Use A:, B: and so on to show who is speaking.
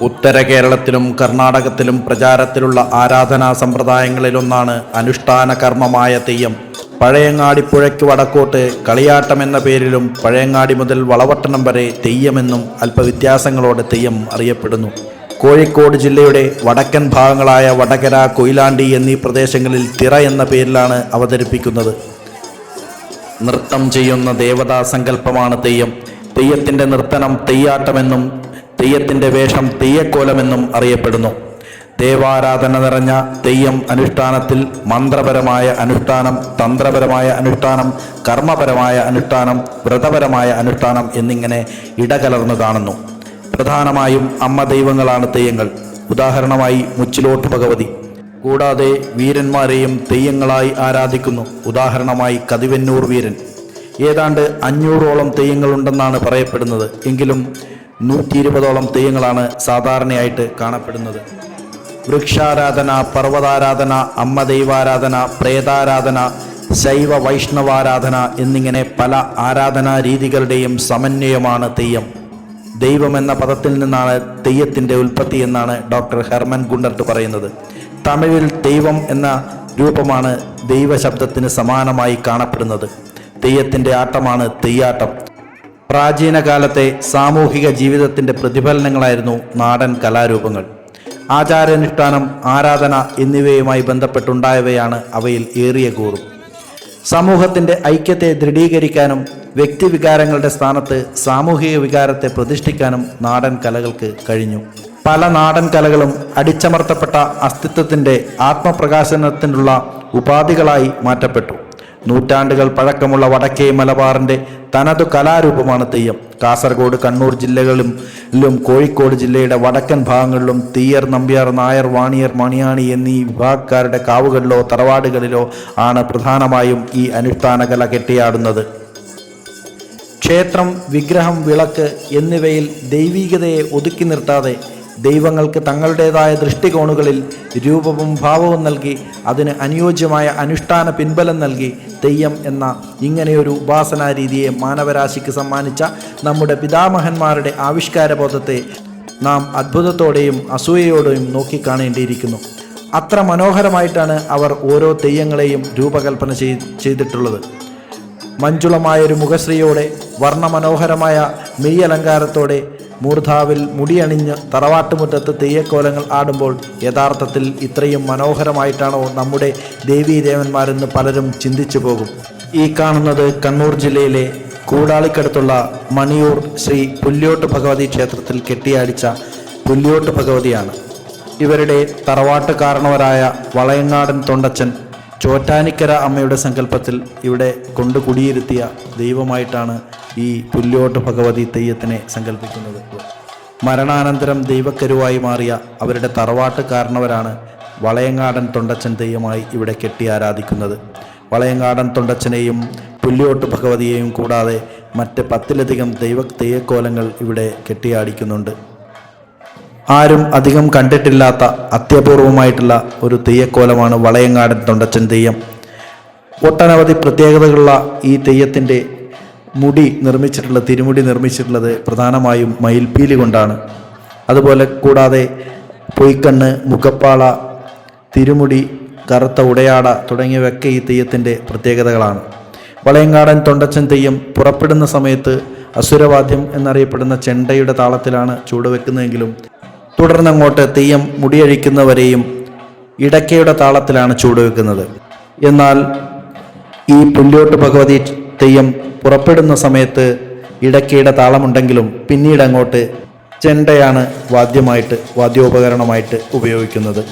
A: ഉത്തര കേരളത്തിലും കർണാടകത്തിലും പ്രചാരത്തിലുള്ള ആരാധനാ സമ്പ്രദായങ്ങളിലൊന്നാണ് അനുഷ്ഠാന കർമ്മമായ തെയ്യം. പഴയങ്ങാടിപ്പുഴയ്ക്ക് വടക്കോട്ട് കളിയാട്ടം എന്ന പേരിലും പഴയങ്ങാടി മുതൽ വളവട്ടണം വരെ തെയ്യമെന്നും അല്പവ്യത്യാസങ്ങളോടെ തെയ്യം അറിയപ്പെടുന്നു. കോഴിക്കോട് ജില്ലയുടെ വടക്കൻ ഭാഗങ്ങളായ വടകര, കൊയിലാണ്ടി എന്നീ പ്രദേശങ്ങളിൽ തിറ എന്ന പേരിലാണ് അവതരിപ്പിക്കുന്നത്. നൃത്തം ചെയ്യുന്ന ദേവതാ സങ്കല്പമാണ് തെയ്യം. തെയ്യത്തിൻ്റെ നർത്തനം തെയ്യാട്ടമെന്നും തെയ്യത്തിൻ്റെ വേഷം തെയ്യക്കോലമെന്നും അറിയപ്പെടുന്നു. ദേവാരാധന നിറഞ്ഞ തെയ്യം അനുഷ്ഠാനത്തിൽ മന്ത്രപരമായ അനുഷ്ഠാനം, തന്ത്രപരമായ അനുഷ്ഠാനം, കർമ്മപരമായ അനുഷ്ഠാനം, വ്രതപരമായ അനുഷ്ഠാനം എന്നിങ്ങനെ ഇടകലർന്നു കാണുന്നു. പ്രധാനമായും അമ്മ ദൈവങ്ങളാണ് തെയ്യങ്ങൾ. ഉദാഹരണമായി മുച്ചിലോട്ട് ഭഗവതി. കൂടാതെ വീരന്മാരെയും തെയ്യങ്ങളായി ആരാധിക്കുന്നു. ഉദാഹരണമായി കതിവന്നൂർ വീരൻ. ഏതാണ്ട് 500ഓളം തെയ്യങ്ങളുണ്ടെന്നാണ് പറയപ്പെടുന്നത്. എങ്കിലും 120ഓളം തെയ്യങ്ങളാണ് സാധാരണയായിട്ട് കാണപ്പെടുന്നത്. വൃക്ഷാരാധന, പർവ്വതാരാധന, അമ്മ ദൈവാരാധന, പ്രേതാരാധന, ശൈവ വൈഷ്ണവാരാധന എന്നിങ്ങനെ പല ആരാധനാ രീതികളുടെയും സമന്വയമാണ് തെയ്യം. ദൈവം എന്ന പദത്തിൽ നിന്നാണ് തെയ്യത്തിൻ്റെ ഉൽപ്പത്തി എന്നാണ് ഡോക്ടർ ഹെർമൻ ഗുണ്ടർട്ട് പറയുന്നത്. തമിഴിൽ ദൈവം എന്ന രൂപമാണ് ദൈവശബ്ദത്തിന് സമാനമായി കാണപ്പെടുന്നത്. തെയ്യത്തിൻ്റെ ആട്ടമാണ് തെയ്യാട്ടം. പ്രാചീന കാലത്തെ സാമൂഹിക ജീവിതത്തിൻ്റെ പ്രതിഫലനങ്ങളായിരുന്നു നാടൻ കലാരൂപങ്ങൾ. ആചാരാനുഷ്ഠാനം, ആരാധന എന്നിവയുമായി ബന്ധപ്പെട്ടുണ്ടായവയാണ് അവയിൽ ഏറിയ കൂറും. സമൂഹത്തിൻ്റെ ഐക്യത്തെ ദൃഢീകരിക്കാനും വ്യക്തിവികാരങ്ങളുടെ സ്ഥാനത്ത് സാമൂഹിക വികാരത്തെ പ്രതിഷ്ഠിക്കാനും നാടൻ കലകൾക്ക് കഴിഞ്ഞു. പല നാടൻ കലകളും അടിച്ചമർത്തപ്പെട്ട അസ്തിത്വത്തിൻ്റെ ആത്മപ്രകാശനത്തിനുള്ള ഉപാധികളായി മാറ്റപ്പെട്ടു. നൂറ്റാണ്ടുകൾ പഴക്കമുള്ള വടക്കേ മലബാറിൻ്റെ തനതു കലാരൂപമാണ് തെയ്യം. കാസർഗോഡ്, കണ്ണൂർ ജില്ലകളിലും കോഴിക്കോട് ജില്ലയുടെ വടക്കൻ ഭാഗങ്ങളിലും തീയർ, നമ്പ്യാർ, നായർ, വാണിയർ, മണിയാണി എന്നീ വിഭാഗക്കാരുടെ കാവുകളിലോ തറവാടുകളിലോ ആണ് പ്രധാനമായും ഈ അനുഷ്ഠാന കല കെട്ടിയാടുന്നത്. ക്ഷേത്രം, വിഗ്രഹം, വിളക്ക് എന്നിവയിൽ ദൈവീകതയെ ഒതുക്കി നിർത്താതെ ദൈവങ്ങൾക്ക് തങ്ങളുടേതായ ദൃഷ്ടികോണുകളിൽ രൂപവും ഭാവവും നൽകി അതിന് അനുയോജ്യമായ അനുഷ്ഠാന പിൻബലം നൽകി തെയ്യം എന്ന ഇങ്ങനെയൊരു ഉപാസനാ രീതിയെ മാനവരാശിക്ക് സമ്മാനിച്ച നമ്മുടെ പിതാമഹന്മാരുടെ ആവിഷ്കാരബോധത്തെ നാം അത്ഭുതത്തോടെയും അസൂയയോടെയും നോക്കിക്കാണേണ്ടിയിരിക്കുന്നു. അത്ര മനോഹരമായിട്ടാണ് അവർ ഓരോ തെയ്യങ്ങളെയും രൂപകൽപ്പന ചെയ്തിട്ടുള്ളത്. മഞ്ജുളമായൊരു മുഖശ്രീയോടെ, വർണ്ണമനോഹരമായ മെയ്യലങ്കാരത്തോടെ, മൂർധാവിൽ മുടിയണിഞ്ഞ് തറവാട്ടുമുറ്റത്ത് തെയ്യക്കോലങ്ങൾ ആടുമ്പോൾ യഥാർത്ഥത്തിൽ ഇത്രയും മനോഹരമായിട്ടാണോ നമ്മുടെ ദേവീദേവന്മാരെന്ന് പലരും ചിന്തിച്ചു പോകും. ഈ കാണുന്നത് കണ്ണൂർ ജില്ലയിലെ കൂടാളിക്കടുത്തുള്ള മണിയൂർ ശ്രീ പുല്യോട്ട് ഭഗവതി ക്ഷേത്രത്തിൽ കെട്ടിയാടിച്ച പുല്യോട്ട് ഭഗവതിയാണ്. ഇവരുടെ തറവാട്ട് കാരണവരായ വളയങ്ങാടൻ തൊണ്ടച്ചൻ ചോറ്റാനിക്കര അമ്മയുടെ സങ്കല്പത്തിൽ ഇവിടെ കൊണ്ടു കുടിയിരുത്തിയ ദൈവമായിട്ടാണ് ഈ പുല്യോട്ട് ഭഗവതി തെയ്യത്തിനെ സങ്കല്പിക്കുന്നത്. മരണാനന്തരം ദൈവക്കരുവായി മാറിയ അവരുടെ തറവാട്ട് കാരണവരാണ് വളയങ്ങാടൻ തൊണ്ടച്ചൻ തെയ്യമായി ഇവിടെ കെട്ടി ആരാധിക്കുന്നത്. വളയങ്ങാടൻ തൊണ്ടച്ചനെയും പുല്യോട്ട് ഭഗവതിയെയും കൂടാതെ മറ്റ് 10ലധികം തെയ്യക്കോലങ്ങൾ ഇവിടെ കെട്ടിയാടിക്കുന്നുണ്ട്. ആരും അധികം കണ്ടിട്ടില്ലാത്ത അത്യപൂർവമായിട്ടുള്ള ഒരു തെയ്യക്കോലമാണ് വളയങ്ങാടൻ തൊണ്ടച്ചൻ തെയ്യം. ഒട്ടനവധി പ്രത്യേകതകളുള്ള ഈ തെയ്യത്തിൻ്റെ തിരുമുടി നിർമ്മിച്ചിട്ടുള്ളത് പ്രധാനമായും മയിൽപ്പീലി കൊണ്ടാണ്. അതുപോലെ കൂടാതെ പൊയ്ക്കണ്ണ്, മുഖപ്പാള, തിരുമുടി, കറുത്ത ഉടയാട തുടങ്ങിയവയൊക്കെ ഈ തെയ്യത്തിൻ്റെ പ്രത്യേകതകളാണ്. വളയങ്ങാടൻ തൊണ്ടച്ചൻ തെയ്യം പുറപ്പെടുന്ന സമയത്ത് അസുരവാദ്യം എന്നറിയപ്പെടുന്ന ചെണ്ടയുടെ താളത്തിലാണ് ചൂടുവെക്കുന്നതെങ്കിലും തുടർന്നങ്ങോട്ട് തെയ്യം മുടിയഴിക്കുന്നവരെയും ഇടയ്ക്കയുടെ താളത്തിലാണ് ചൂടുവെക്കുന്നത്. എന്നാൽ ഈ പുല്യോട്ട് ഭഗവതി തെയ്യം പുറപ്പെടുന്ന സമയത്ത് ഇടയ്ക്കയുടെ താളമുണ്ടെങ്കിലും പിന്നീട് അങ്ങോട്ട് ചെണ്ടയാണ് വാദ്യോപകരണമായിട്ട് ഉപയോഗിക്കുന്നത്.